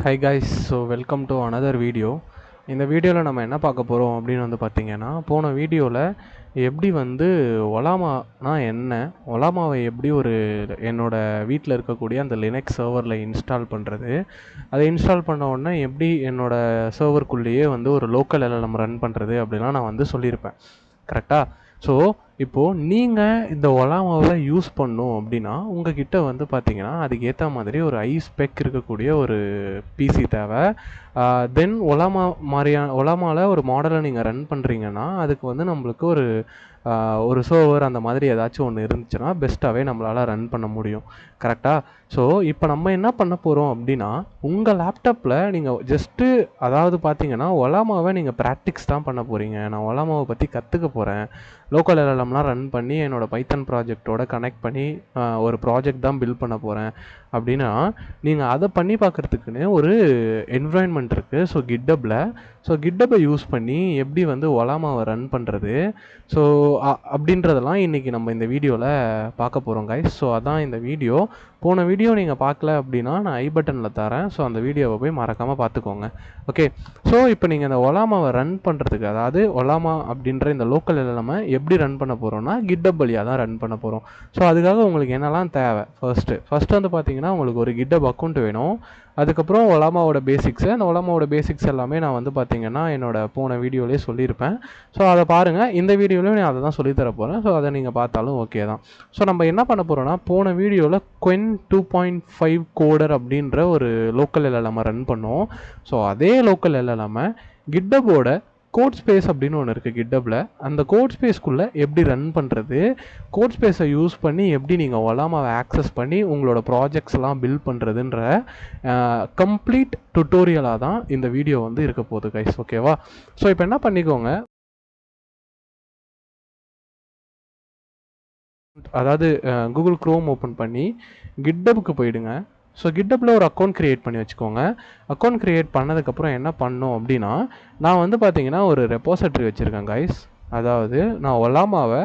Hi guys, so welcome to another video. இந்த வீடியோவில் நம்ம என்ன பார்க்க போகிறோம் அப்படின்னு வந்து பார்த்தீங்கன்னா, போன வீடியோவில் எப்படி வந்து ஒலாமானா என்ன, ஒலாமாவை எப்படி என்னோட வீட்டில் இருக்கக்கூடிய அந்த லினக்ஸ் சர்வரில் இன்ஸ்டால் பண்ணுறது, அதை இன்ஸ்டால் பண்ண உடனே எப்படி என்னோட சர்வருக்குள்ளேயே வந்து ஒரு லோக்கல் எல்எல்எம் ரன் பண்ணுறது அப்படிலாம் நான் வந்து சொல்லியிருப்பேன். கரெக்டாக? ஸோ இப்போது நீங்கள் இந்த ஒலாமாவை யூஸ் பண்ணணும் அப்படின்னா உங்ககிட்ட வந்து பார்த்தீங்கன்னா அதுக்கு ஏற்ற மாதிரி ஒரு ஸ்பெக் இருக்கக்கூடிய ஒரு பிசி தேவை. தென் ஒலாமாவில் ஒரு மாடலை நீங்கள் ரன் பண்ணுறீங்கன்னா அதுக்கு வந்து நம்மளுக்கு ஒரு சர்வர் அந்த மாதிரி ஏதாச்சும் ஒன்று இருந்துச்சுன்னா பெஸ்ட்டாகவே நம்மளால் ரன் பண்ண முடியும். கரெக்டாக? ஸோ இப்போ நம்ம என்ன பண்ண போகிறோம் அப்படின்னா உங்கள் லேப்டாப்பில் நீங்கள் ஜஸ்ட்டு அதாவது பார்த்தீங்கன்னா ஒலாமாவை நீங்கள் ப்ராக்டிக்ஸ் தான் பண்ண போகிறீங்க. நான் ஒலாமாவை பற்றி கற்றுக்க போகிறேன், லோக்கல் எல்எல்எம்லாம் ரன் பண்ணி என்னோடய பைத்தன் ப்ராஜெக்டோட கனெக்ட் பண்ணி ஒரு ப்ராஜெக்ட் தான் பில்ட் பண்ண போகிறேன் அப்படின்னா நீங்கள் அதை பண்ணி பார்க்குறதுக்குன்னு ஒரு என்விரான்மெண்ட் இருக்குது. ஸோ கிட்டப்பை யூஸ் பண்ணி எப்படி வந்து ஒலாமாவை ரன் பண்ணுறது, ஸோ அப்படின்றதெல்லாம் இன்றைக்கி நம்ம இந்த வீடியோவில் பார்க்க போகிறோம் கைஸ். ஸோ அதான் இந்த வீடியோ. போன வீடியோ நீங்கள் பார்க்கல அப்படின்னா நான் ஐ பட்டனில் தரேன். ஸோ அந்த வீடியோவை போய் மறக்காமல் பார்த்துக்கோங்க. ஓகே, ஸோ இப்போ நீங்கள் இந்த ஒலாமாவை ரன் பண்ணுறதுக்கு, அதாவது ஒலாமா அப்படின்ற இந்த லோக்கல் எல்எல்எம்மை எப்படி ரன் பண்ண போகிறோம்னா கிட்டப் வழியாக தான் ரன் பண்ண போகிறோம். ஸோ அதுக்காக உங்களுக்கு என்னெல்லாம் தேவை, ஃபர்ஸ்ட் வந்து பார்த்தீங்கன்னா உங்களுக்கு ஒரு கிட்டப் அக்கௌண்ட் வேணும். அதுக்கப்புறம் ஒலாமாவோட பேசிக்ஸு, அந்த ஒலாமாவோட பேசிக்ஸ் எல்லாமே நான் வந்து பார்த்தீங்கன்னா என்னோடய போன வீடியோலேயே சொல்லியிருப்பேன். ஸோ அதை பாருங்கள். இந்த வீடியோலையும் நான் அதை தான் சொல்லித்தர போகிறேன். ஸோ அதை நீங்கள் பார்த்தாலும் ஓகே தான். ஸோ நம்ம என்ன பண்ண போகிறோன்னா போன வீடியோவில் Qwen 2.5 கோடர் அப்படின்ற ஒரு லோக்கல் எல்எல்எம்மை ரன் பண்ணோம். ஸோ அதே லோக்கல் எல்எல்எம்மை கிட்டப்போட கோட் ஸ்பேஸ் அப்படின்னு ஒன்று இருக்குது கிட்டப்பில். அந்த கோட் ஸ்பேஸ்க்குள்ளே எப்படி ரன் பண்ணுறது, கோட் ஸ்பேஸை யூஸ் பண்ணி எப்படி நீங்கள் ஒலாமாவை ஆக்சஸ் பண்ணி உங்களோட ப்ராஜெக்ட்ஸ் எல்லாம் பில்ட் பண்ணுறதுன்ற கம்ப்ளீட் டுட்டோரியலாக தான் இந்த வீடியோ வந்து இருக்க போகுது கைஸ். ஓகேவா? ஸோ இப்போ என்ன பண்ணிக்கோங்க, அதாவது கூகுள் க்ரோம் ஓப்பன் பண்ணி கிட்டப்புக்கு போயிடுங்க. ஸோ கிட்டப்பில் ஒரு அக்கௌண்ட் க்ரியேட் பண்ணி வச்சுக்கோங்க. அக்கௌண்ட் க்ரியேட் பண்ணதுக்கப்புறம் என்ன பண்ணோம் அப்படின்னா நான் வந்து பார்த்தீங்கன்னா ஒரு ரெப்போசிட்டரி வச்சுருக்கேன் கைஸ். அதாவது நான் ஒலாமாவை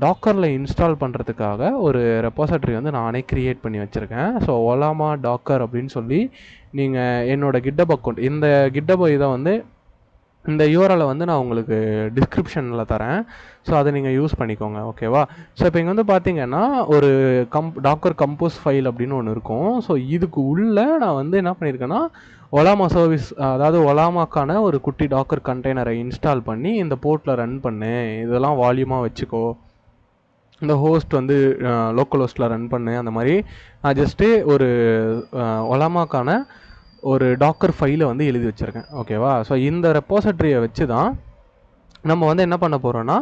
டாக்கரில் இன்ஸ்டால் பண்ணுறதுக்காக ஒரு ரெப்போசிட்டரி வந்து நானே க்ரியேட் பண்ணி வச்சுருக்கேன். ஸோ ஒலாமா டாக்கர் அப்படின்னு சொல்லி நீங்கள் என்னோடய கிட்டப் அக்கௌண்ட், இந்த கிட்டப் இதை வந்து இந்த யூஆர்எல்லை வந்து நான் உங்களுக்கு டிஸ்கிரிப்ஷனில் தரேன். ஸோ அதை நீங்கள் யூஸ் பண்ணிக்கோங்க. ஓகேவா? ஸோ இப்போ இங்கே வந்து பார்த்தீங்கன்னா ஒரு டாக்கர் கம்போஸ் ஃபைல் அப்படின்னு ஒன்று இருக்கும். ஸோ இதுக்கு உள்ளே நான் வந்து என்ன பண்ணியிருக்கேன்னா ஒலாமா சர்வீஸ், அதாவது ஒலாமாக்கான ஒரு குட்டி டாக்கர் கண்டெய்னரை இன்ஸ்டால் பண்ணி இந்த போர்ட்டில் ரன் பண்ணு, இதெல்லாம் வால்யூமாக வச்சுக்கோ, இந்த ஹோஸ்ட் வந்து லோக்கல் ஹோஸ்ட்டில் ரன் பண்ணு, அந்த மாதிரி நான் ஜஸ்ட்டு ஒரு ஒலாமாக்கான ஒரு டாக்கர் ஃபைலை வந்து எழுதி வச்சுருக்கேன். ஓகேவா? ஸோ இந்த ரெப்போசிட்டரியை வச்சு தான் நம்ம வந்து என்ன பண்ண போகிறோன்னா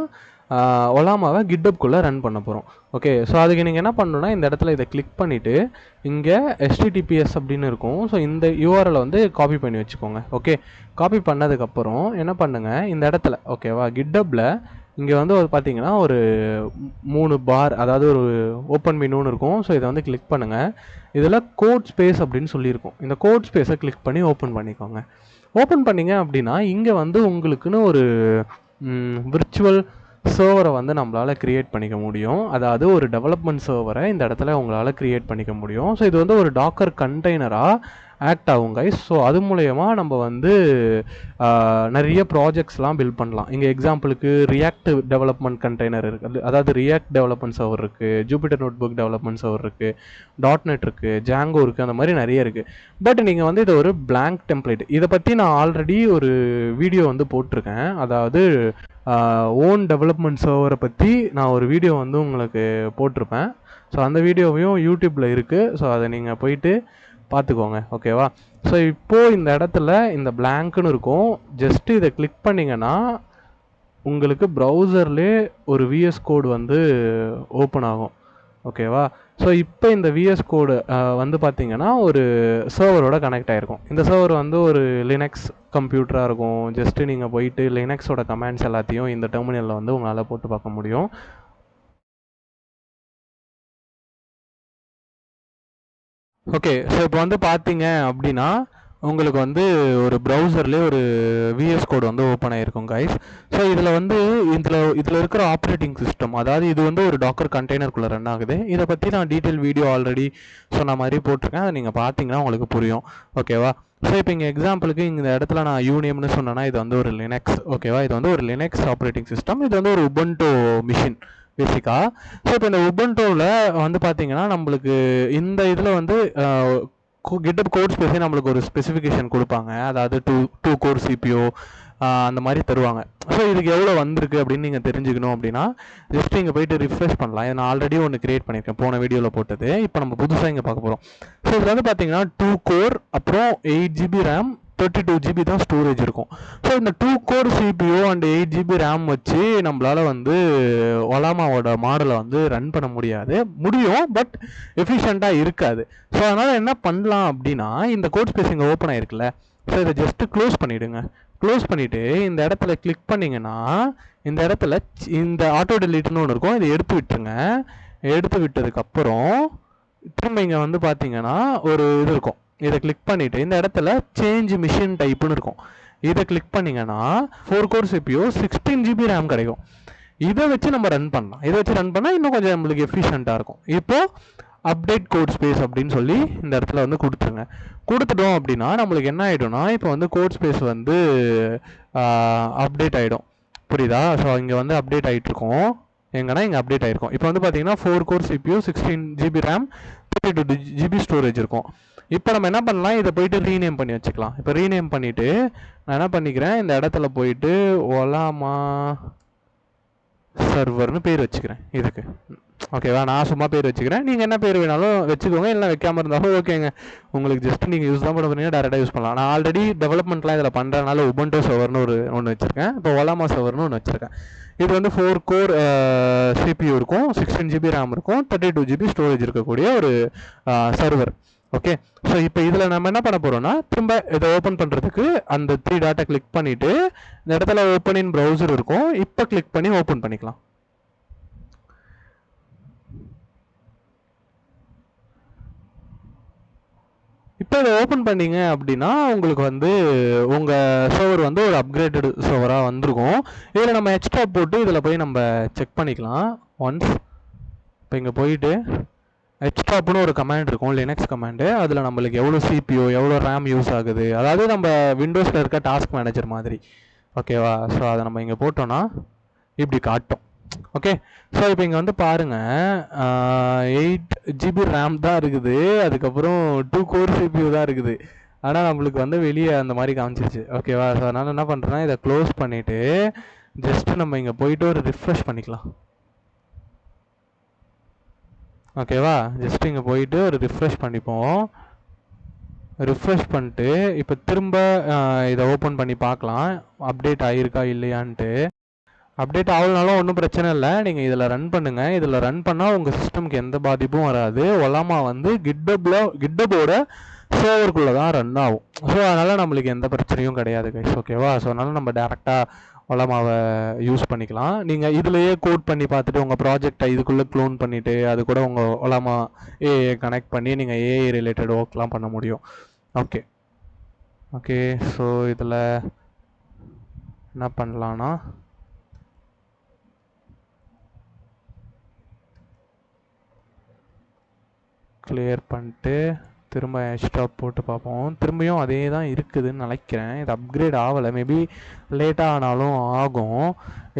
ஒலாமாவை கிட்டப்குள்ளே ரன் பண்ண போகிறோம். ஓகே, ஸோ அதுக்கு நீங்கள் என்ன பண்ணணுன்னா இந்த இடத்துல இதை கிளிக் பண்ணிவிட்டு இங்கே HTTPS அப்படின்னு இருக்கும். ஸோ இந்த யூஆர்எல்லை வந்து காப்பி பண்ணி வச்சுக்கோங்க. ஓகே, காப்பி பண்ணதுக்கப்புறம் என்ன பண்ணுங்கள், இந்த இடத்துல ஓகேவா கிட்டப்பில் இங்கே வந்து பார்த்தீங்கன்னா ஒரு 3 பார், அதாவது ஒரு ஓப்பன் மெனுன்னு இருக்கும். ஸோ இதை வந்து கிளிக் பண்ணுங்கள். இதில் கோட் ஸ்பேஸ் அப்படின்னு சொல்லியிருக்கும். இந்த கோட் ஸ்பேஸை கிளிக் பண்ணி ஓப்பன் பண்ணிக்கோங்க. ஓப்பன் பண்ணிங்க அப்படின்னா இங்கே வந்து உங்களுக்குன்னு ஒரு விர்ச்சுவல் சர்வரை வந்து நம்மளால் க்ரியேட் பண்ணிக்க முடியும். அதாவது ஒரு டெவலப்மெண்ட் சர்வரை இந்த இடத்துல உங்களால் க்ரியேட் பண்ணிக்க முடியும். ஸோ இது வந்து ஒரு டாக்கர் கண்டெய்னராக ஆக்ட் ஆகும் கைஸ். ஸோ அது மூலயமா நம்ம வந்து நிறைய ப்ராஜெக்ட்ஸ்லாம் பில்ட் பண்ணலாம். இங்கே எக்ஸாம்பிளுக்கு ரியாக்ட் டெவலப்மெண்ட் கண்டெய்னர் இருக்குது, அதாவது ரியாக்ட் டெவலப்மெண்ட் சர்வர் இருக்குது, ஜூபிட்டர் நோட்புக் டெவலப்மெண்ட் சர்வர் இருக்குது, .NET இருக்குது, ஜாங்கோ இருக்குது, அந்த மாதிரி நிறைய இருக்குது. பட் நீங்கள் வந்து இது ஒரு பிளாங்க் டெம்ப்ளேட். இதை பற்றி நான் ஆல்ரெடி ஒரு வீடியோ வந்து போட்டிருக்கேன். அதாவது ஓன் டெவலப்மெண்ட் சர்வரை பற்றி நான் ஒரு வீடியோ வந்து உங்களுக்கு போட்டிருப்பேன். ஸோ அந்த வீடியோவையும் யூடியூப்பில் இருக்குது. ஸோ அதை நீங்கள் போயிட்டு பார்த்துக்கோங்க. ஓகேவா? ஸோ இப்போது இந்த இடத்துல இந்த பிளாங்க்னு இருக்கும். ஜஸ்ட்டு இதை கிளிக் பண்ணிங்கன்னா உங்களுக்கு ப்ரௌசர்லேயே ஒரு விஎஸ் கோடு வந்து ஓப்பன் ஆகும். ஓகேவா? ஸோ இப்போ இந்த விஎஸ் கோடு வந்து பார்த்தீங்கன்னா ஒரு சர்வரோட கனெக்ட் ஆகிருக்கும். இந்த சர்வர் வந்து ஒரு லினக்ஸ் கம்ப்யூட்டராக இருக்கும். ஜஸ்ட்டு நீங்கள் போயிட்டு லினக்ஸோட கமாண்ட்ஸ் எல்லாத்தையும் இந்த டெர்மினலில் வந்து உங்களால் போட்டு பார்க்க முடியும். ஓகே, ஸோ இப்போ வந்து பார்த்தீங்க அப்படின்னா உங்களுக்கு வந்து ஒரு ப்ரௌசர்லேயே ஒரு விஎஸ் கோட் வந்து ஓப்பன் ஆகிருக்கும் கைஸ். ஸோ இதில் வந்து இதில் இருக்கிற ஆப்ரேட்டிங் சிஸ்டம், அதாவது இது வந்து ஒரு டாக்கர் கண்டெய்னருக்குள்ளே ரன் ஆகுது. இதை பற்றி நான் டீட்டெயில் வீடியோ ஆல்ரெடி சொன்ன மாதிரி போட்டிருக்கேன், அதை நீங்கள் பார்த்தீங்கன்னா உங்களுக்கு புரியும். ஓகேவா? ஸோ இப்போ இங்கே எக்ஸாம்பிளுக்கு இந்த இடத்துல நான் யூனியம்னு சொன்னேன்னா இது வந்து ஒரு லினக்ஸ். ஓகேவா? இது வந்து ஒரு லினக்ஸ் ஆப்ரேட்டிங் சிஸ்டம். இது வந்து ஒரு உபுண்டு மிஷின் பேசிக்காக. ஸோ இப்போ இந்த உபுண்டுவில் வந்து பார்த்தீங்கன்னா நம்மளுக்கு இந்த இதில் வந்து கிட்டப் கோட் ஸ்பேஸே நம்மளுக்கு ஒரு ஸ்பெசிஃபிகேஷன் கொடுப்பாங்க. அதாவது டூ கோர் சிபிஓ அந்த மாதிரி தருவாங்க. ஸோ இதுக்கு எவ்வளோ வந்திருக்கு அப்படின்னு நீங்கள் தெரிஞ்சுக்கணும் அப்படின்னா ஜஸ்ட் இங்கே போயிட்டு ரிஃப்ரெஷ் பண்ணலாம். நான் ஆல்ரெடி ஒன்று கிரியேட் பண்ணியிருக்கேன், போன வீடியோவில் போட்டது. இப்போ நம்ம புதுசாக இங்கே பார்க்க போகிறோம். ஸோ இதில் வந்து பார்த்தீங்கன்னா 2 கோர், அப்புறம் 8 GB ரேம், 32 GB தான் ஸ்டோரேஜ் இருக்கும். ஸோ இந்த 2 core CPO and 8 GB RAM வச்சு நம்மளால் வந்து ஒலாமாவோட மாடலை வந்து ரன் பண்ண முடியும், பட் எஃபிஷியண்ட்டாக இருக்காது. ஸோ அதனால் என்ன பண்ணலாம் அப்படின்னா, இந்த கோட் ஸ்பேஸ் இங்கே ஓப்பன் ஆகிருக்குல்ல, ஸோ இதை ஜஸ்ட்டு க்ளோஸ் பண்ணிவிடுங்க. க்ளோஸ் பண்ணிவிட்டு இந்த இடத்துல கிளிக் பண்ணிங்கன்னா இந்த இடத்துல இந்த ஆட்டோ டெலீட்னு ஒன்று இருக்கும், இதை எடுத்து விட்டுருங்க. எடுத்து விட்டதுக்கப்புறம் திரும்ப இங்கே வந்து பார்த்தீங்கன்னா ஒரு இது இருக்கும், இதை கிளிக் பண்ணிவிட்டு இந்த இடத்துல சேஞ்ச் மிஷின் டைப்புன்னு இருக்கும். இதை கிளிக் பண்ணிங்கன்னா 4 கோர் சிபிஓ 16 GB ரேம் கிடைக்கும். இதை வச்சு நம்ம ரன் பண்ணலாம். இதை வச்சு ரன் பண்ணால் இன்னும் கொஞ்சம் நம்மளுக்கு எஃபிஷியண்ட்டாக இருக்கும். இப்போது அப்டேட் கோட் ஸ்பேஸ் அப்படின்னு சொல்லி இந்த இடத்துல வந்து கொடுத்துருங்க. கொடுத்துட்டோம் அப்படின்னா நம்மளுக்கு என்ன ஆகிடும்னா, இப்போ வந்து கோட் ஸ்பேஸ் வந்து அப்டேட் ஆகிடும். புரியுதா? ஸோ இங்கே வந்து அப்டேட் ஆகிட்டுருக்கோம். எங்கன்னா இங்கே அப்டேட் ஆகிருக்கும். இப்போ வந்து பார்த்தீங்கன்னா 4 core CPU 16 GB RAM 32 GB storage இருக்கும். இப்போ நம்ம என்ன பண்ணலாம், இதை போயிட்டு ரீநேம் பண்ணி வச்சுக்கலாம். இப்போ ரீநேம் பண்ணிவிட்டு நான் என்ன பண்ணிக்கிறேன், இந்த இடத்துல போயிட்டு ஒலாமா சர்வர்னு பேர் வச்சுக்கிறேன் இதுக்கு. ஓகேவா? நான் சும்மா பேர் வச்சுக்கிறேன், நீங்கள் என்ன பேர் வேணாலும் வச்சுக்கோங்க, இல்லை வைக்காமல் இருந்தாலும் ஓகேங்க. உங்களுக்கு ஜஸ்ட் நீங்கள் யூஸ் தான் பண்ண போறீங்க, டேரெக்டாக யூஸ் பண்ணலாம். நான் ஆல்ரெடி டெவலப்மெண்ட்லாம் இதில் பண்ணுறதுனால உபுண்டு சர்வர்னு ஒன்று வச்சுருக்கேன். இப்போ ஒலாமா சர்வர்னு ஒன்று வச்சுருக்கேன். இது வந்து 4 கோர் சிபியூ இருக்கும், 16 GB ரேம் இருக்கும், 32 GB ஸ்டோரேஜ் இருக்கக்கூடிய ஒரு சர்வர். ஓகே, ஸோ இப்போ இதில் நம்ம என்ன பண்ண போகிறோம்னா, திரும்ப இதை ஓப்பன் பண்ணுறதுக்கு அந்த 3 டாட்டை கிளிக் பண்ணிவிட்டு இந்த இடத்துல ஓப்பன் இன் ப்ரௌசர் இருக்கும், இப்போ கிளிக் பண்ணி ஓப்பன் பண்ணிக்கலாம். இப்போ இதை ஓப்பன் பண்ணிங்க அப்படின்னா உங்களுக்கு வந்து உங்கள் சர்வர் வந்து ஒரு அப்கிரேட்டடு சர்வராக வந்திருக்கும். இதில் நம்ம எக்ஸ்ட்ரா போட்டு இதில் போய் நம்ம செக் பண்ணிக்கலாம் ஒன்ஸ். இப்போ இங்கே போயிட்டு எக்ஸ்ட்ராப்னு ஒரு கமாண்ட் இருக்கும், லினக்ஸ் கமாண்டு. அதில் நம்மளுக்கு எவ்வளோ சிபிஓ எவ்வளோ ரேம் யூஸ் ஆகுது, அதாவது நம்ம விண்டோஸில் இருக்க டாஸ்க் மேனேஜர் மாதிரி. ஓகேவா? ஸோ அதை நம்ம இங்கே போட்டோன்னா இப்படி காட்டும். ஓகே, ஸோ இப்போ இங்கே வந்து பாருங்கள், 8 GB ரேம் தான் இருக்குது, அதுக்கப்புறம் 2 கோர் சிபியூ தான் இருக்குது. ஆனால் நம்மளுக்கு வந்து வெளியே அந்த மாதிரி காமிச்சிருச்சு. ஓகேவா? ஸோ அதனால் என்ன பண்ணுறேன்னா, இதை க்ளோஸ் பண்ணிவிட்டு ஜஸ்ட்டு நம்ம இங்கே போயிட்டு ஒரு ரிஃப்ரெஷ் பண்ணிக்கலாம். ஓகேவா? ஜஸ்ட் இங்கே போயிட்டு ஒரு ரிஃப்ரெஷ் பண்ணிப்போம். ரிஃப்ரெஷ் பண்ணிட்டு இப்போ திரும்ப இதை ஓப்பன் பண்ணி பார்க்கலாம் அப்டேட் ஆகிருக்கா இல்லையான்ட்டு. அப்டேட் ஆகலனாலும் ஒன்றும் பிரச்சனை இல்லை, நீங்கள் இதில் ரன் பண்ணுங்கள். இதில் ரன் பண்ணால் உங்கள் சிஸ்டம்க்கு எந்த பாதிப்பும் வராது. ஒலாமா வந்து கிட்டபோட சர்வருக்குள்ளே தான் ரன் ஆகும். ஸோ அதனால் நம்மளுக்கு எந்த பிரச்சனையும் கிடையாது கைஸ். ஓகேவா? ஸோ அதனால் நம்ம டேரெக்டாக ஒலாமாவை யூஸ் பண்ணிக்கலாம். நீங்கள் இதுலேயே கோட் பண்ணி பார்த்துட்டு உங்கள் ப்ராஜெக்டை இதுக்குள்ளே க்ளோன் பண்ணிவிட்டு அது கூட உங்கள் ஒலாமா ஏஐ கனெக்ட் பண்ணி நீங்கள் ஏஐ ரிலேட்டட் ஒர்க்லாம் பண்ண முடியும். ஓகே ஓகே, ஸோ இதில் என்ன பண்ணலான்னா, கிளியர் பண்ணிட்டு திரும்ப ஸ்டாப் போட்டு பார்ப்போம். திரும்பியும் அதே தான் இருக்குதுன்னு நினைக்கிறேன். இது அப்கிரேட் ஆகலை, மேபி லேட்டாக ஆனாலும் ஆகும்.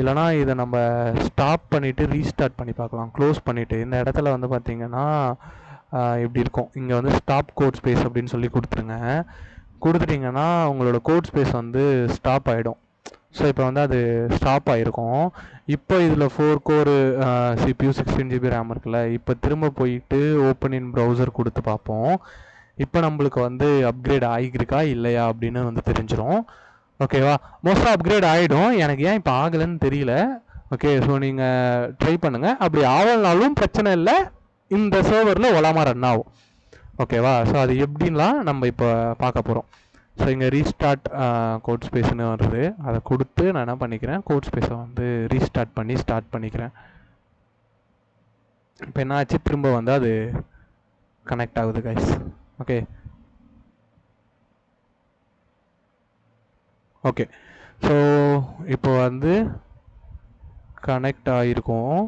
இல்லைனா இதை நம்ம ஸ்டாப் பண்ணிவிட்டு ரீஸ்டார்ட் பண்ணி பார்க்கலாம். க்ளோஸ் பண்ணிவிட்டு இந்த இடத்துல வந்து பார்த்திங்கன்னா இப்படி இருக்கும். இங்கே வந்து ஸ்டாப் கோட் ஸ்பேஸ் அப்படின்னு சொல்லி கொடுத்துருங்க. கொடுத்துட்டிங்கன்னா உங்களோட கோட் ஸ்பேஸ் வந்து ஸ்டாப் ஆகிடும். ஸோ இப்போ வந்து அது ஸ்டாப் ஆகிருக்கும். இப்போ இதில் 4 கோர் சிபியூ 16 GB ரேம் இருக்குல்ல, இப்போ திரும்ப போயிட்டு ஓப்பன் இன் ப்ரௌசர் கொடுத்து பார்ப்போம். இப்போ நம்மளுக்கு வந்து அப்கிரேட் ஆகிருக்கா இல்லையா அப்படின்னு வந்து தெரிஞ்சிடும். ஓகேவா? மோஸ்ட்டாக அப்கிரேட் ஆகிடும். எனக்கு ஏன் இப்போ ஆகலைன்னு தெரியல. ஓகே, ஸோ நீங்கள் ட்ரை பண்ணுங்கள். அப்படி ஆகலனாலும் பிரச்சனை இல்லை, இந்த சர்வரில் ஒலாமா ரன் ஆகும். ஓகேவா? ஸோ அது எப்படின்லாம் நம்ம இப்போ பார்க்க போகிறோம். ஸோ இங்கே ரீஸ்டார்ட் கோட் ஸ்பேஸ்னு வருது, அதை கொடுத்து நான் என்ன பண்ணிக்கிறேன், கோட் ஸ்பேஸை வந்து ரீஸ்டார்ட் பண்ணி ஸ்டார்ட் பண்ணிக்கிறேன். இப்போ என்ன ஆச்சு, திரும்ப வந்து அது கனெக்ட் ஆகுது கைஸ். ஓகே, ஓகே, ஸோ இப்போ வந்து கனெக்ட் ஆகிருக்கோம்.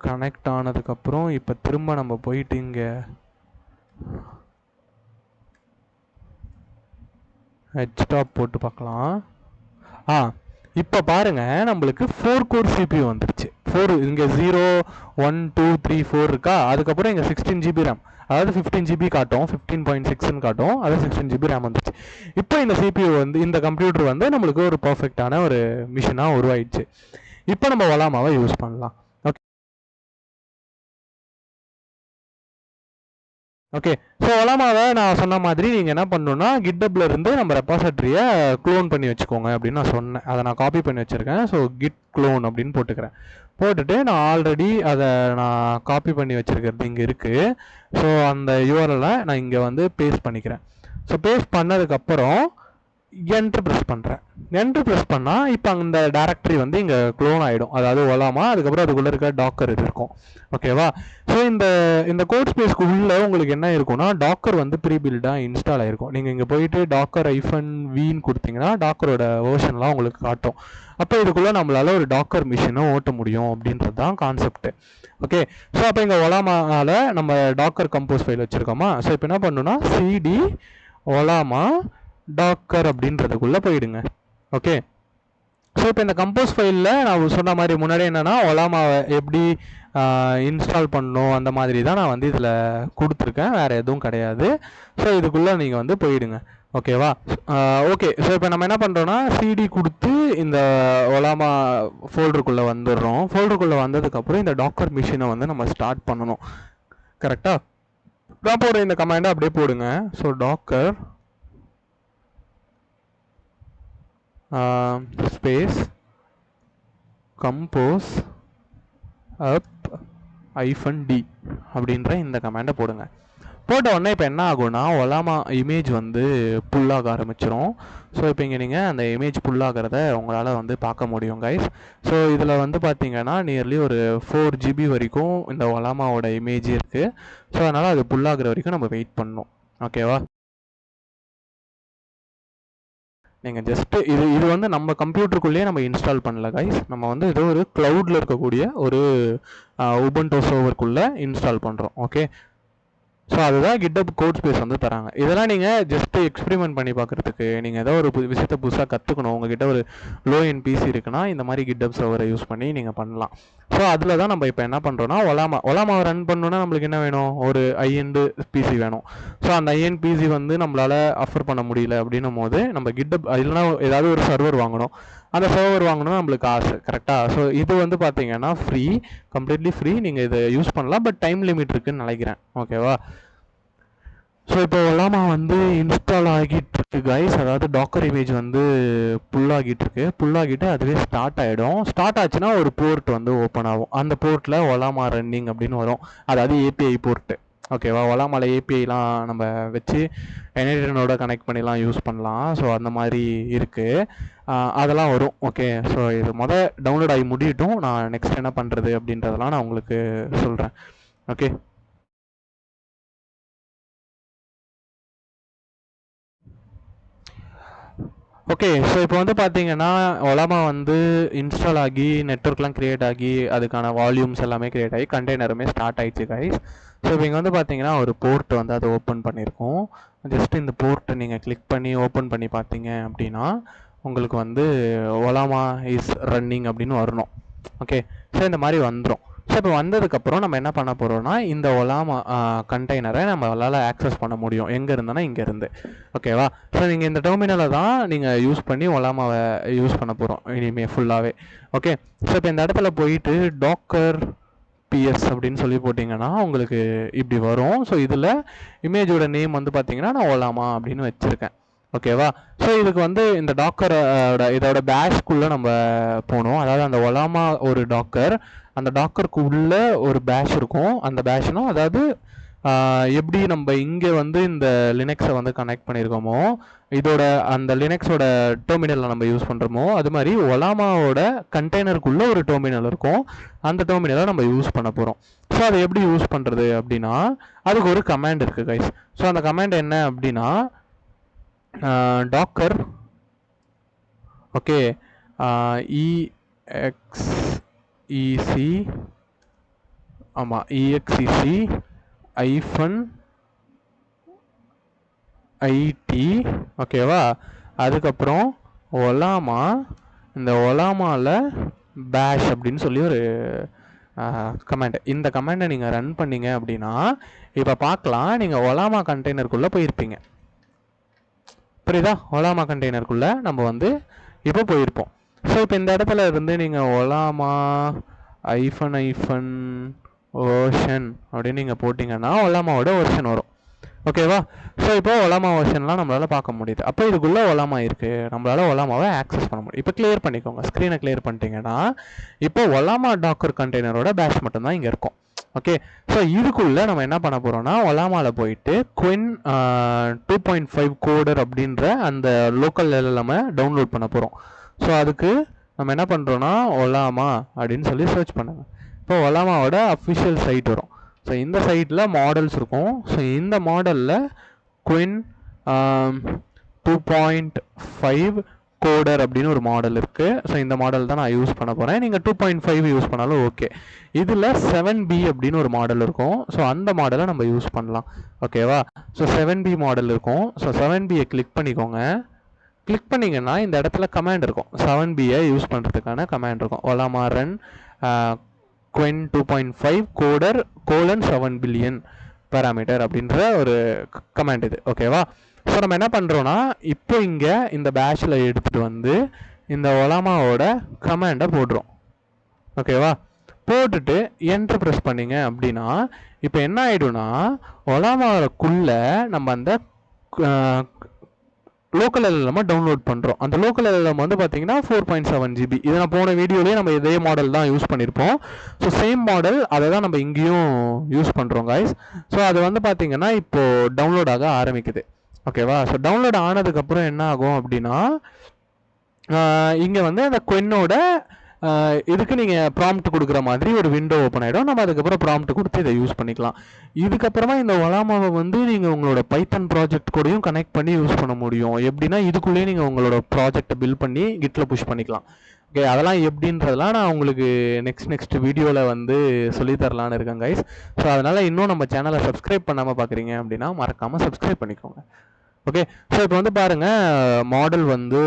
கனெக்ட் ஆனதுக்கப்புறம் இப்போ திரும்ப நம்ம போயிட்டு இங்கே ஹெச்டாப் போட்டு பார்க்கலாம். இப்போ பாருங்க, நம்மளுக்கு 4 கோர் CPU வந்துருச்சு. 4 இங்கே 0 1 2 3 4 இருக்கா. அதுக்கப்புறம் இங்கே 16 GB ரேம், அதாவது 15 GB காட்டும், 15.6ன்னு காட்டும், அதாவது 16 GB ரேம் வந்துச்சு. இப்போ இந்த CPU வந்து, இந்த கம்ப்யூட்டர் வந்து நம்மளுக்கு ஒரு பர்ஃபெக்டான ஒரு மிஷினாக உருவாயிடுச்சு. இப்போ நம்ம ஒலாமாவை யூஸ் பண்ணலாம். ஓகே, ஸோ ஒலாமாவை நான் சொன்ன மாதிரி நீங்கள் என்ன பண்ணணுன்னா, கிட்டப்ல இருந்து நம்ம ரெபாசிட்டரியை க்ளோன் பண்ணி வச்சுக்கோங்க அப்படின்னு நான் சொன்னேன். அதை நான் காப்பி பண்ணி வச்சுருக்கேன். ஸோ கிட் க்ளோன் அப்படின்னு போட்டுக்கிறேன். போட்டுட்டு நான் ஆல்ரெடி அதை நான் காப்பி பண்ணி வச்சுருக்கிறது இங்கே இருக்குது. ஸோ அந்த யூஆர்எல்லை நான் இங்கே வந்து பேஸ்ட் பண்ணிக்கிறேன். ஸோ பேஸ்ட் பண்ணதுக்கப்புறம் என்ட்ரு ப்ரெஸ் பண்ணுறேன். என்ட்ரு ப்ரெஸ் பண்ணால் இப்போ அந்த டேரக்டரி வந்து இங்கே க்ளோன் ஆகிடும், அதாவது ஒலாமா. அதுக்கப்புறம் அதுக்குள்ளே இருக்க டாக்கர் இது இருக்கும். ஓகேவா? ஸோ இந்த கோட் ஸ்பேஸ்க்கு உள்ளே உங்களுக்கு என்ன இருக்கும்னா, டாக்கர் வந்து ப்ரீ பில்டாக இன்ஸ்டால் ஆகிருக்கும். நீங்கள் இங்கே போயிட்டு டாக்கர் -vன்னு கொடுத்தீங்கன்னா டாக்கரோட வேர்ஷன்லாம் உங்களுக்கு காட்டும். அப்போ இதுக்குள்ளே நம்மளால் ஒரு டாக்கர் மிஷினை ஓட்ட முடியும் அப்படின்றது தான் கான்செப்ட். ஓகே, ஸோ அப்போ இங்கே ஒலாமாவில் நம்ம டாக்கர் கம்போஸ் ஃபைல் வச்சுருக்கோமா. ஸோ இப்போ என்ன பண்ணணும்னா, சிடி ஒலாமா டாக்கர் அப்படின்றதுக்குள்ளே போயிடுங்க. ஓகே, ஸோ இப்போ இந்த கம்போஸ் ஃபைலில் நான் சொன்ன மாதிரி முன்னாடி என்னென்னா, ஒலாமாவை எப்படி இன்ஸ்டால் பண்ணணும் அந்த மாதிரி தான் நான் வந்து இதில் கொடுத்துருக்கேன், வேறு எதுவும் கிடையாது. ஸோ இதுக்குள்ளே நீங்கள் வந்து போயிடுங்க. ஓகேவா? ஓகே, ஸோ இப்போ நம்ம என்ன பண்ணுறோன்னா, சிடி கொடுத்து இந்த ஒலாமா ஃபோல்டருக்குள்ளே வந்துடுறோம். ஃபோல்டருக்குள்ளே வந்ததுக்கப்புறம் இந்த டாக்கர் மிஷினை வந்து நம்ம ஸ்டார்ட் பண்ணணும். கரெக்டாக? நான் போடுற இந்த கமாண்டை அப்படியே போடுங்க. ஸோ டாக்கர் ஸ்பேஸ் கம்போஸ் அப் -d அப்படின்ற இந்த கமாண்டை போடுங்க. போட்ட உடனே இப்போ என்ன ஆகும்னா, ஒலாமா இமேஜ் வந்து புல்லாக ஆரம்பிச்சிடும். ஸோ இப்போ இங்கே நீங்கள் அந்த இமேஜ் புல்லாகிறத உங்களால் வந்து பார்க்க முடியும் கைஸ். ஸோ இதில் வந்து பார்த்தீங்கன்னா நியர்லி ஒரு 4 GB வரைக்கும் இந்த ஒலாமாவோட இமேஜ் இருக்குது. ஸோ அதனால் அது புல்லாகிற வரைக்கும் நம்ம வெயிட் பண்ணணும். ஓகேவா? நீங்கள் ஜஸ்ட்டு இது வந்து நம்ம கம்ப்யூட்டருக்குள்ளேயே நம்ம இன்ஸ்டால் பண்ணல கைஸ். நம்ம வந்து ஏதோ ஒரு க்ளவுடில் இருக்கக்கூடிய ஒரு உபுண்டு சர்வருக்குள்ளே இன்ஸ்டால் பண்ணுறோம். ஓகே, ஸோ அதுதான் கிட்டப் கோட் ஸ்பேஸ் வந்து தராங்க. இதெல்லாம் நீங்கள் ஜஸ்ட்டு எக்ஸ்பெரிமெண்ட் பண்ணி பார்க்குறதுக்கு, நீங்கள் ஏதோ ஒரு விஷயத்தை புதுசாக கற்றுக்கணும், உங்ககிட்ட ஒரு லோ என் பிசி இருக்குன்னா இந்த மாதிரி கிட்டப் சர்வரை யூஸ் பண்ணி நீங்கள் பண்ணலாம். ஸோ அதில் தான் நம்ம இப்போ என்ன பண்ணுறோன்னா, ஒலாமாவை ரன் பண்ணணுன்னா நம்மளுக்கு என்ன வேணும், ஒரு ஐஎன்டு பிசி வேணும். ஸோ அந்த ஐஎன் பிசி வந்து நம்மளால் அஃபர் பண்ண முடியல அப்படின்னும் போது நம்ம கிட்டப் இல்லைனா ஏதாவது ஒரு சர்வர் வாங்கணும். அந்த சர்வர் வாங்கணும் நம்மளுக்கு ஆசை. கரெக்டாக? ஸோ இது வந்து பார்த்தீங்கன்னா ஃப்ரீ, கம்ப்ளீட்லி ஃப்ரீ. நீங்கள் இதை யூஸ் பண்ணலாம், பட் டைம் லிமிட் இருக்குன்னு நினைக்கிறேன். ஓகேவா? ஸோ இப்போ ஒலாமா வந்து இன்ஸ்டால் ஆகிட்டு இருக்கு கைஸ். அதாவது டாக்கர் இமேஜ் வந்து புல்லாகிட்டு இருக்கு. புல்லாகிட்டு அதுவே ஸ்டார்ட் ஆகிடும். ஸ்டார்ட் ஆச்சுன்னா ஒரு போர்ட் வந்து ஓப்பன் ஆகும். அந்த போர்ட்டில் ஒலாமா ரன்னிங் அப்படின்னு வரும். அதாவது ஏபிஐ போர்ட்டு. ஓகேவா? ஒலாமால ஏபிஐலாம் நம்ம வச்சு என்ஐடினோட கனெக்ட் பண்ணிலாம் யூஸ் பண்ணலாம். ஸோ அந்த மாதிரி இருக்குது, அதெல்லாம் வரும். ஓகே, ஸோ இது டவுன்லோட் ஆகி முடியட்டும். நான் நெக்ஸ்ட் என்ன பண்ணுறது அப்படின்றதெல்லாம் நான் உங்களுக்கு சொல்கிறேன். ஓகே, ஓகே, ஸோ இப்போ வந்து பார்த்தீங்கன்னா ஒலாமா வந்து இன்ஸ்டால் ஆகி நெட்ஒர்க்லாம் க்ரியேட் ஆகி அதுக்கான வால்யூம்ஸ் எல்லாமே க்ரியேட் ஆகி கண்டெய்னருமே ஸ்டார்ட் ஆகிடுச்சு கைஸ். ஸோ இப்போ இங்கே வந்து பார்த்தீங்கன்னா ஒரு போர்ட் வந்து அதை ஓப்பன் பண்ணியிருக்கோம். ஜஸ்ட் இந்த போர்ட்டை நீங்கள் கிளிக் பண்ணி ஓப்பன் பண்ணி பார்த்தீங்க அப்படின்னா உங்களுக்கு வந்து ஒலாமா இஸ் ரன்னிங் அப்படின்னு வரணும். ஓகே, ஸோ இந்த மாதிரி வந்துடும். ஸோ இப்போ வந்ததுக்கப்புறம் நம்ம என்ன பண்ண போகிறோம்னா, இந்த ஒலாமா கண்டெய்னரை நம்மளால் ஆக்சஸ் பண்ண முடியும். எங்கே இருந்தோன்னா இங்கேருந்து. ஓகேவா? ஸோ நீங்கள் இந்த டெர்மினலை தான் நீங்கள் யூஸ் பண்ணி ஒலாமாவை யூஸ் பண்ண போகிறோம் இனிமேல் ஃபுல்லாகவே. ஓகே, ஸோ இப்போ இந்த இடத்துல போயிட்டு டாக்கர் பிஎஸ் அப்படின்னு சொல்லி போட்டிங்கன்னா உங்களுக்கு இப்படி வரும். ஸோ இதில் இமேஜோட நேம் வந்து பார்த்தீங்கன்னா நான் ஒலாமா அப்படின்னு வச்சுருக்கேன். ஓகேவா? ஸோ இதுக்கு வந்து இந்த டாக்கரோட இதோட பேஷ்குள்ளே நம்ம போகணும். அதாவது அந்த ஒலாமா ஒரு டாக்கர், அந்த டாக்கருக்கு உள்ள ஒரு பேஷ் இருக்கும். அந்த பேஷ்னா அதாவது எப்படி நம்ம இங்கே வந்து இந்த லினக்ஸை வந்து கனெக்ட் பண்ணியிருக்கோமோ, இதோட அந்த லினக்ஸோட டெர்மினலில் நம்ம யூஸ் பண்ணுறோமோ, அது மாதிரி ஒலாமாவோட கண்டெய்னருக்குள்ளே ஒரு டெர்மினல் இருக்கும். அந்த டெர்மினலை நம்ம யூஸ் பண்ண போகிறோம். ஸோ அதை எப்படி யூஸ் பண்ணுறது அப்படின்னா, அதுக்கு ஒரு கமாண்ட் இருக்குது கைஸ். ஸோ அந்த கமாண்ட் என்ன அப்படின்னா, டாக்கர் ஓகே EXEC ஆமாம் EXEC -IT ஓகேவா. அதுக்கப்புறம் ஒலாமா, இந்த ஒலாமாவில் பேஷ் அப்படின்னு சொல்லி ஒரு கமாண்ட். இந்த கமாண்டை நீங்கள் ரன் பண்ணீங்க அப்படின்னா இப்போ பார்க்கலாம், நீங்கள் ஒலாமா கண்டெய்னருக்குள்ளே போயிருப்பீங்க. புரியுதா? ஒலாமா கண்டெய்னருக்குள்ளே நம்ம வந்து இப்போ போயிருப்போம். ஸோ இப்போ இந்த இடத்துல இருந்து நீங்கள் ஒலாமா -version அப்படின்னு நீங்கள் போட்டிங்கன்னா ஒலாமாவோட வெர்ஷன் வரும். ஓகேவா. ஸோ இப்போ ஒலாமா வெர்ஷன்லாம் நம்மளால் பார்க்க முடியுது. அப்போ இதுக்குள்ளே ஒலாமா இருக்குது, நம்மளால் ஒலாமாவை ஆக்சஸ் பண்ண முடியும். இப்போ கிளியர் பண்ணிக்கோங்க, ஸ்க்ரீனை கிளியர் பண்ணிட்டீங்கன்னா இப்போ ஒலாமா டாக்கர் கண்டெய்னரோட பேஷ் மட்டும்தான் இங்கே இருக்கும். ஓகே. ஸோ இதுக்குள்ளே நம்ம என்ன பண்ண போகிறோம்னா ஒலாமாவில் போயிட்டு Qwen 2.5 கோடர் அப்படின்ற அந்த லோக்கல் LLM டவுன்லோட் பண்ண போகிறோம். ஸோ அதுக்கு நம்ம என்ன பண்ணுறோன்னா ஒலாமா அப்படின்னு சொல்லி சர்ச் பண்ணுங்க. இப்போ ஒலாமாவோட அஃபிஷியல் சைட் வரும். ஸோ இந்த சைட்டில் மாடல்ஸ் இருக்கும். ஸோ இந்த மாடலில் Qwen 2.5 கோடர் அப்படின்னு ஒரு மாடல் இருக்குது. ஸோ இந்த மாடல் தான் நான் யூஸ் பண்ண போகிறேன். நீங்கள் 2.5 யூஸ் பண்ணாலும் ஓகே. இதில் 7B அப்படின்னு ஒரு மாடல் இருக்கும். ஸோ அந்த மாடலை நம்ம யூஸ் பண்ணலாம். ஓகேவா. ஸோ 7B மாடல் இருக்கும். ஸோ 7Bயை கிளிக் பண்ணிக்கோங்க. கிளிக் பண்ணிங்கன்னா இந்த இடத்துல கமாண்ட் இருக்கும். 7Bயை யூஸ் பண்ணுறதுக்கான கமாண்ட் இருக்கும். Ollama run Qwen 2.5 coder :7 billion parameter அப்படின்ற ஒரு கமாண்ட் இது. ஓகேவா. ஸோ நம்ம என்ன பண்ணுறோன்னா இப்போ இங்கே இந்த பேஷில் எடுத்துகிட்டு வந்து இந்த ஒலாமாவோட கமாண்டை போடுறோம். ஓகேவா. போட்டுட்டு என்டர் ப்ரெஸ் பண்ணிங்க அப்படின்னா இப்போ என்ன ஆகிடும்னா ஒலாமாவுக்குள்ளே நம்ம அந்த லோக்கல் LLM டவுன்லோட் பண்ணுறோம். அந்த லோக்கல் LLM வந்து பார்த்தீங்கன்னா 4.7 GB. இதை நான் போன வீடியோலேயே நம்ம இதே மாடல் தான் யூஸ் பண்ணியிருப்போம். ஸோ சேம் மாடல் அதை தான் நம்ம இங்கேயும் யூஸ் பண்ணுறோம் கைஸ். ஸோ அது வந்து பார்த்தீங்கன்னா இப்போது டவுன்லோட் ஆக ஆரம்பிக்குது. ஓகேவா. ஸோ டவுன்லோட் ஆனதுக்கப்புறம் என்ன ஆகும் அப்படின்னா இங்கே வந்து அந்த Qwenோட இதுக்கு நீங்கள் ப்ராம்ப்ட் கொடுக்குற மாதிரி ஒரு விண்டோ ஓப்பன் ஆகிடும். நம்ம அதுக்கப்புறம் ப்ராம்ப்ட் கொடுத்து இதை யூஸ் பண்ணிக்கலாம். இதுக்கப்புறமா இந்த ஒலாமாவை வந்து நீங்கள் உங்களோட பைத்தன் ப்ராஜெக்ட் கூடயும் கனெக்ட் பண்ணி யூஸ் பண்ண முடியும். எப்படின்னா இதுக்குள்ளேயே நீங்கள் உங்களோட ப்ராஜெக்டை பில்ட் பண்ணி கிட்டில் புஷ் பண்ணிக்கலாம். ஓகே. அதெல்லாம் எப்படின்றதெல்லாம் நான் உங்களுக்கு நெக்ஸ்ட் வீடியோவில் வந்து சொல்லித்தரலான்னு இருக்கேன் கைஸ். ஸோ அதனால் இன்னும் நம்ம சேனலை சப்ஸ்கிரைப் பண்ணாமல் பார்க்குறீங்க அப்படின்னா மறக்காமல் சப்ஸ்கிரைப் பண்ணிக்கோங்க. ஓகே. ஸோ இப்போ வந்து பாருங்கள், மாடல் வந்து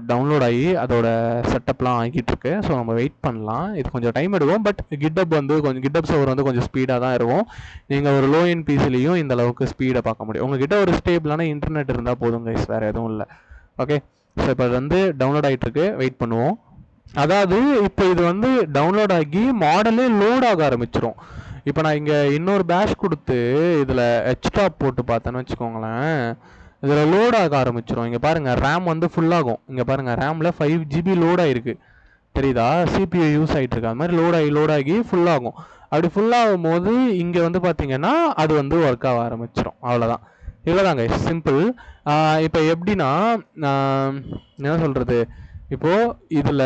டவுன்லோட் ஆகி அதோட செட்டப்லாம் ஆகிட்டு இருக்கு. ஸோ நம்ம வெயிட் பண்ணலாம். இது கொஞ்சம் டைம் எடுக்கும். பட் கிட்டப் வந்து கிட்டப் சர்வர் வந்து கொஞ்சம் ஸ்பீடாக தான் இருக்கும். நீங்கள் ஒரு லோ எண்ட் பிசிலையும் இந்த அளவுக்கு ஸ்பீடை பார்க்க முடியும். உங்ககிட்ட ஒரு ஸ்டேபிளான இன்டர்நெட் இருந்தால் போதும் கைஸ், வேறு எதுவும் இல்லை. ஓகே. ஸோ இப்போ அது வந்து டவுன்லோட் ஆகிட்டு இருக்கு, வெயிட் பண்ணுவோம். அதாவது இப்போ இது வந்து டவுன்லோட் ஆகி மாடலே லோட் ஆக ஆரம்பிச்சிடும். இப்போ நான் இங்கே இன்னொரு பேஷ் கொடுத்து இதில் ஹெச்டாப் போட்டு பார்த்தேன்னு வச்சுக்கோங்களேன், இதில் லோட் ஆக ஆரம்பிச்சிடும். இங்கே பாருங்கள், ரேம் வந்து ஃபுல்லாகும். இங்கே பாருங்கள், ரேமில் 5 GB லோட் ஆகிருக்கு. தெரியுதா? CPU யூஸ் ஆகிட்டு இருக்கு. அது மாதிரி லோட் ஆகி ஃபுல்லாகும். அப்படி ஃபுல்லாகும் போது இங்கே வந்து பார்த்தீங்கன்னா அது வந்து ஒர்க் ஆக ஆரம்பிச்சிடும். அவ்வளோதான். இவ்வளோதாங்க, சிம்பிள். இப்போ எப்படின்னா என்ன சொல்கிறது, இப்போது இதில்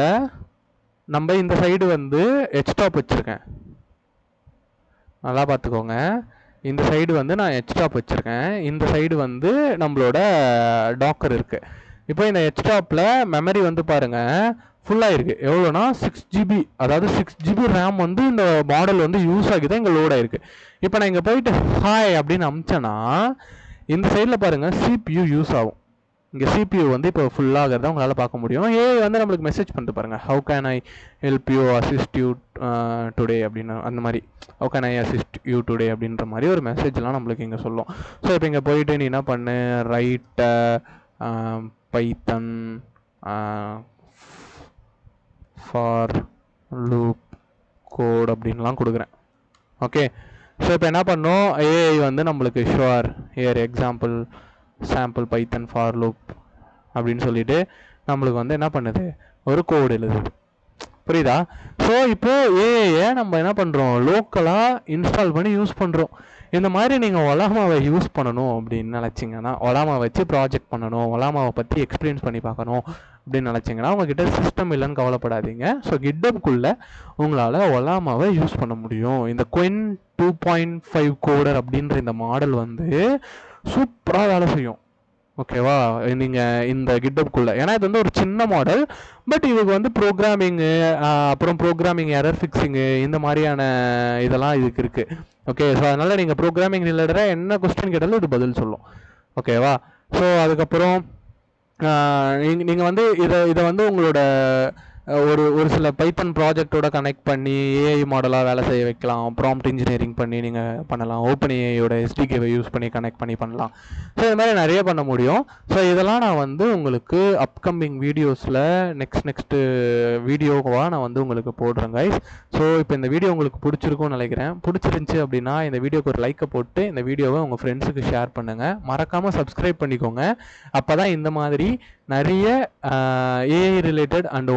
நம்ம இந்த சைடு வந்து ஹெச்டாப் வச்சுருக்கேன், நல்லா பார்த்துக்கோங்க. இந்த சைடு வந்து நான் ஹெச்டாப் வச்சுருக்கேன், இந்த சைடு வந்து நம்மளோட டாக்கர் இருக்குது. இப்போ இந்த ஹெச்டாப்பில் மெமரி வந்து பாருங்கள் ஃபுல்லாக இருக்குது. எவ்வளோனா 6 GB, அதாவது 6 GB ரேம் வந்து இந்த மாடல் வந்து யூஸ் ஆகி தான் இங்கே லோட் ஆகிருக்கு. இப்போ நான் இங்கே போயிட்டு ஹாய் அப்படின்னு அமிச்சேன்னா இந்த சைடில் பாருங்கள் CPU யூஸ் ஆகும். இங்கே CPU வந்து இப்போ ஃபுல்லாகிறத உங்களால் பார்க்க முடியும். வந்து நம்மளுக்கு மெசேஜ் பண்ணிட்டு பாருங்கள், how can I help you assist you today அப்படின்னு, அந்த மாதிரி how can I assist you today அப்படின்ற மாதிரி ஒரு மெசேஜ்லாம் நம்மளுக்கு இங்கே சொல்லும். ஸோ இப்போ இங்கே போயிட்டு நீ என்ன பண்ணு, write python for loop code அப்படின்லாம் கொடுக்குறேன். ஓகே. ஸோ இப்போ என்ன பண்ணோம், AI வந்து நம்மளுக்கு sure air example sample Python for loop அப்படின்னு சொல்லிட்டு நம்மளுக்கு வந்து என்ன பண்ணுது, ஒரு கோடு எழுதுது. புரியுதா? ஸோ இப்போ ஏஐயை நம்ம என்ன பண்ணுறோம், லோக்கலாக இன்ஸ்டால் பண்ணி யூஸ் பண்ணுறோம். இந்த மாதிரி நீங்கள் ஒலாமாவை யூஸ் பண்ணணும் அப்படின்னு நினச்சிங்கன்னா, ஒலாமாவை வச்சு ப்ராஜெக்ட் பண்ணணும், ஒலாமாவை பற்றி எக்ஸ்பீரியன்ஸ் பண்ணி பார்க்கணும் அப்படின்னு நினச்சிங்கன்னா உங்ககிட்ட சிஸ்டம் இல்லைன்னு கவலைப்படாதீங்க. ஸோ கிட்டப்குள்ளே உங்களால் ஒலாமாவை யூஸ் பண்ண முடியும். இந்த Qwen 2.5 கோடர் அப்படின்ற இந்த மாடல் வந்து சூப்பராக வேலை செய்யும். ஓகேவா? நீங்கள் இந்த கிட்டப்குள்ளே, ஏன்னா இது வந்து ஒரு சின்ன மாடல், பட் இதுக்கு வந்து ப்ரோக்ராமிங்கு, அப்புறம் ப்ரோக்ராமிங் எரர் ஃபிக்ஸிங்கு, இந்த மாதிரியான இதெல்லாம் இதுக்கு இருக்குது. ஓகே, ஸோ அதனால் நீங்கள் ப்ரோக்ராமிங் ரிலேட்டடாக என்ன கொஸ்டின் கேட்டாலும் இது பதில் சொல்லும். ஓகேவா? ஸோ அதுக்கப்புறம் நீங்கள் வந்து இதை வந்து உங்களோட ஒரு சில பைத்தன் ப்ராஜெக்டோட கனெக்ட் பண்ணி ஏஐ மாடலாக வேலை செய்ய வைக்கலாம். ப்ராம்ப்ட் இன்ஜினியரிங் பண்ணி நீங்கள் பண்ணலாம். ஓப்பன் ஏஐயோட எஸ்டிகேவை யூஸ் பண்ணி கனெக்ட் பண்ணலாம். ஸோ இது மாதிரி நிறைய பண்ண முடியும். ஸோ இதெல்லாம் நான் வந்து உங்களுக்கு அப்கமிங் வீடியோஸில் நெக்ஸ்ட்டு வீடியோவாக நான் வந்து உங்களுக்கு போடுறேன் கைஸ். ஸோ இப்போ இந்த வீடியோ உங்களுக்கு பிடிச்சிருக்கும்னு நினைக்கிறேன். பிடிச்சிருந்துச்சி அப்படின்னா இந்த வீடியோக்கு ஒரு லைக்கை போட்டு இந்த வீடியோவை உங்கள் ஃப்ரெண்ட்ஸுக்கு ஷேர் பண்ணுங்கள். மறக்காமல் சப்ஸ்கிரைப் பண்ணிக்கோங்க. அப்போ தான் இந்த மாதிரி நிறைய ஏஐ ரிலேட்டட் அண்ட்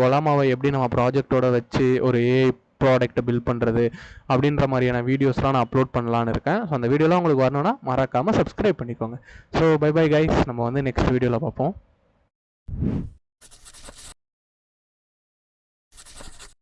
ஒலாமாவை எப்படி நம்ம ப்ராஜெக்டோட வச்சு ஒரு ஏஐ ப்ராடக்ட்டை பில்ட் பண்ணுறது அப்படின்ற மாதிரியான வீடியோஸ்லாம் நான் அப்லோட் பண்ணலான்னு இருக்கேன். ஸோ அந்த வீடியோலாம் உங்களுக்கு வரணும்னா மறக்காமல் சப்ஸ்கிரைப் பண்ணிக்கோங்க. ஸோ பை பை கைஸ், நம்ம வந்து நெக்ஸ்ட் வீடியோவில் பார்ப்போம்.